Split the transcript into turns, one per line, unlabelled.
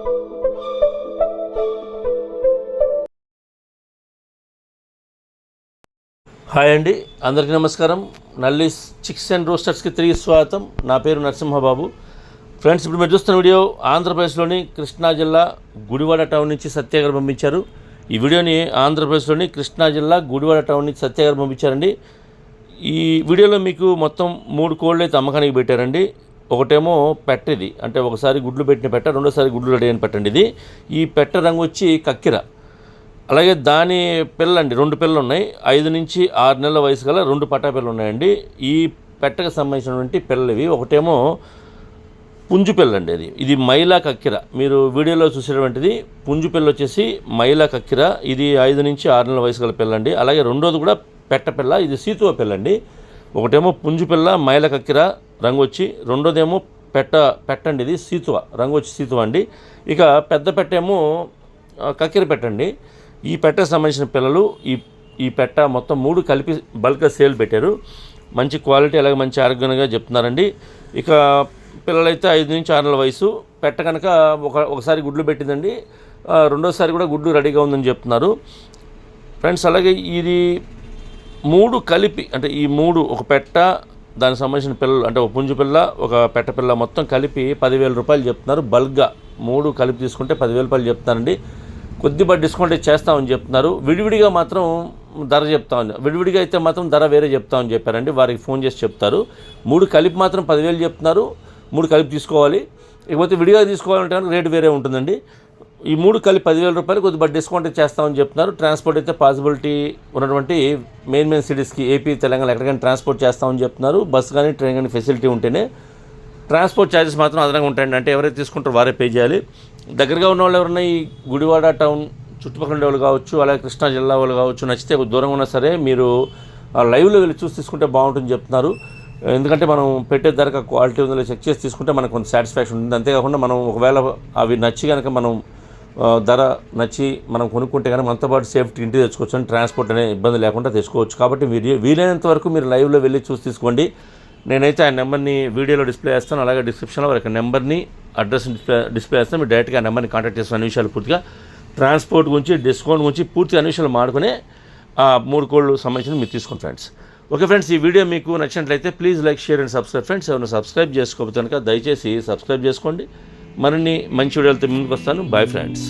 Hi అండి, అందరికీ నమస్కారం. నల్లి చిక్స్ అండ్ రోస్టర్స్కి తిరిగి స్వాగతం. నా పేరు నరసింహబాబు. ఫ్రెండ్స్, ఇప్పుడు మీరు చూస్తున్న వీడియో ఆంధ్రప్రదేశ్లోని కృష్ణా జిల్లా గుడివాడ టౌన్ నుంచి సత్య గారు పంపించారు. ఈ వీడియోని ఆంధ్రప్రదేశ్లోని కృష్ణా జిల్లా గుడివాడ టౌన్ నుంచి సత్య గారు పంపించారండి. ఈ వీడియోలో మీకు మొత్తం 3 కోళ్ళు అయితే అమ్మకానికి పెట్టారండి. ఒకటేమో పెట్టిది, అంటే ఒకసారి గుడ్లు పెట్టిన పెట్ట, రెండోసారి గుడ్లు రెడీ అయిన పెట్టండి. ఇది ఈ పెట్ట రంగు వచ్చి కక్కిర. అలాగే దాని పిల్లండి, 2 పిల్లలు ఉన్నాయి. 5 నుంచి 6 నెలల వయసు గల 2 పట్టా పిల్లలు ఉన్నాయండి. ఈ పెట్టకు సంబంధించినటువంటి పిల్లలు ఇవి. ఒకటేమో పుంజు పిల్లండి, ఇది మైలా కక్కిర. మీరు వీడియోలో చూసేటువంటిది పుంజు పిల్ల వచ్చేసి మైలా కక్కిర. ఇది 5 నుంచి 6 నెలల వయసు గల పిల్లండి. అలాగే రెండోది కూడా పెట్ట పిల్ల, ఇది సీతువ పిల్లండి. ఒకటేమో పుంజు పిల్ల మైలా కక్కిర రంగు వచ్చి, రెండోదేమో పెట్టండి, ఇది సీతువ రంగు వచ్చి సీతువ అండి. ఇక పెద్ద పెట్టేమో కక్కిర పెట్టండి. ఈ పెట్టకు సంబంధించిన పిల్లలు ఈ పెట్ట మొత్తం 3 కలిపి బల్క్గా సేల్ పెట్టారు. మంచి క్వాలిటీ, అలాగే మంచి ఆరోగ్యంగా చెప్తున్నారండి. ఇక పిల్లలైతే 5 నుంచి 6 నెలల వయసు. పెట్ట కనుక ఒకసారి గుడ్లు పెట్టిందండి, రెండోసారి కూడా గుడ్లు రెడీగా ఉందని చెప్తున్నారు ఫ్రెండ్స్. అలాగే ఇది 3 కలిపి, అంటే ఈ 3 ఒక పెట్ట, దానికి సంబంధించిన పిల్లలు, అంటే ఒక పుంజు పిల్ల, ఒక పెట్ట పిల్ల మొత్తం కలిపి 10,000 రూపాయలు చెప్తున్నారు. బల్క్గా 3 కలిపి తీసుకుంటే 10,000 రూపాయలు చెప్తానండి. కొద్దిగా డిస్కౌంట్ చేస్తామని చెప్తున్నారు. విడివిడిగా మాత్రం ధర చెప్తామని, విడివిడిగా అయితే మాత్రం ధర వేరే చెప్తామని చెప్పారండి. వారికి ఫోన్ చేసి చెప్తారు. 3 కలిపి మాత్రం 10,000 చెప్తున్నారు. 3 కలిపి తీసుకోవాలి. ఇకపోతే విడిగా తీసుకోవాలంటే రేటు వేరే ఉంటుందండి. ఈ 3 కలిపి 10,000 రూపాయలు కొద్దిగా డిస్కౌంట్ చేస్తామని చెప్తున్నారు. ట్రాన్స్పోర్ట్ అయితే పాసిబిలిటీ ఉన్నటువంటి మెయిన్ సిటీస్కి, ఏపీ, తెలంగాణ ఎక్కడికైనా ట్రాన్స్పోర్ట్ చేస్తామని చెప్తున్నారు. బస్ కానీ ట్రైన్ కానీ ఫెసిలిటీ ఉంటేనే. ట్రాన్స్పోర్ట్ ఛార్జెస్ మాత్రం అదనంగా ఉంటాయండి. అంటే ఎవరైతే తీసుకుంటారో వారే పే చేయాలి. దగ్గరగా ఉన్న వాళ్ళు ఎవరన్నా ఈ గుడివాడ టౌన్ చుట్టుపక్కల ఉండే వాళ్ళు కావచ్చు, అలాగే కృష్ణా జిల్లా వాళ్ళు కావచ్చు, నచ్చితే దూరంగా ఉన్నా సరే మీరు లైవ్లో వెళ్ళి చూసి తీసుకుంటే బాగుంటుందని చెప్తున్నారు. ఎందుకంటే మనం పెట్టే ధరకు క్వాలిటీ ఉందో చెక్ చేసి తీసుకుంటే మనకు కొంత సాటిస్ఫాక్షన్ ఉంటుంది. అంతేకాకుండా మనం ఒకవేళ అవి నచ్చి కనుక మనం ధర నచ్చి మనం కొనుక్కుంటే కనుక మనతో పాటు సేఫ్టీ ఇంటికి తెచ్చుకోవచ్చు అని, ట్రాన్స్పోర్ట్ అనే ఇబ్బంది లేకుండా తెచ్చుకోవచ్చు. కాబట్టి వీలైనంత వరకు మీరు లైవ్లో వెళ్ళి చూసి తీసుకోండి. నేనైతే ఆ నెంబర్ని వీడియోలో డిస్ప్లే చేస్తాను. అలాగే డిస్క్రిప్షన్లో వారి నెంబర్ని, అడ్రస్ డిస్ప్లే చేస్తాను. మీరు డైరెక్ట్గా ఆ నెంబర్ని కాంటాక్ట్ చేస్తున్న అన్ని విషయాలు పూర్తిగా, ట్రాన్స్పోర్ట్ గురించి, డిస్కౌంట్ గురించి పూర్తి అన్ని విషయాలు మాడుకునే ఆ 3 కోళ్ళు సంబంధించి మీరు తీసుకోండి ఫ్రెండ్స్. ఓకే ఫ్రెండ్స్, ఈ వీడియో మీకు నచ్చినట్లయితే please like, share and subscribe friends. ఎవరైనా సబ్స్క్రైబ్ చేసుకోకపోతే కనుక దయచేసి సబ్స్క్రైబ్ చేసుకోండి. మరిన్ని మంచి వీడియోలతో ముందుకు వస్తాను. Bye friends.